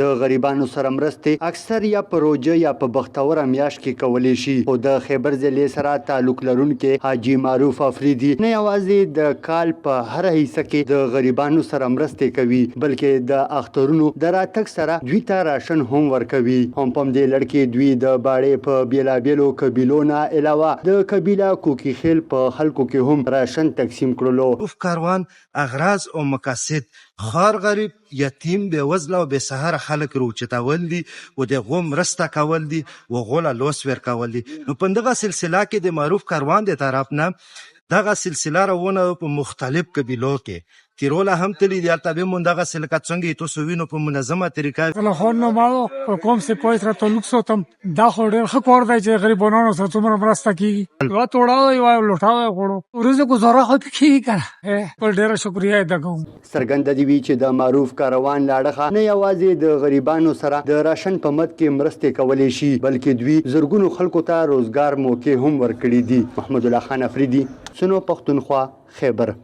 د غریبانو سره مرستې اکثر یا په روژه یا په بختوره میاشت کې کولی شي. خو د خیبر ضلع سره تعلق لرونکي حاجي معروف افریدي نه یوازې د کال په هر حصه کې د غریبانو سره مرستې کوي بلکې د اخترونو د راتګ سره دوی ته راشن هم ورکوي. هم په دې لړ کې دوی د باړې په بیلابیلو قبیلو نه علاوه د قبیله کوکي خیل په خلکو کې هم راشن تقسیم کړلو. کاروان اغراض او مقاصد خار غریب یتیم بے وزله او بے سهاره خلک روچتاول دي او د غوم رسته کول دي او غوله لوس ور کول دي. نو په دغه سلسله کې د معروف کاروان د طرف نه دغه سلسله روونه په مختلف قبیلو کې تیروله هم تلی دی البته مون دغه سلکت څنګه تاسو وینو په منظمه طریقه له خور نه مالو کوم څه پوي سره تعلق ساتم دا خو ډېر ښه کار دی چې غریبانو سره څومره مرسته کیږي وا توړاو یو لوټاو غوړو ورزه گزاره خو کیږي کنه په ډېر شکریا ادا کوم. څرګنده دی وی چې د معروف کاروان لاړه نه یوازې د غریبانو سره د راشن په مد کې مرستې کولې شي بلکې دوی زرګونو خلکو ته روزګار موقع هم ورکړي دي. محمد الله خان افریدي سنو پښتونخوا خیبر.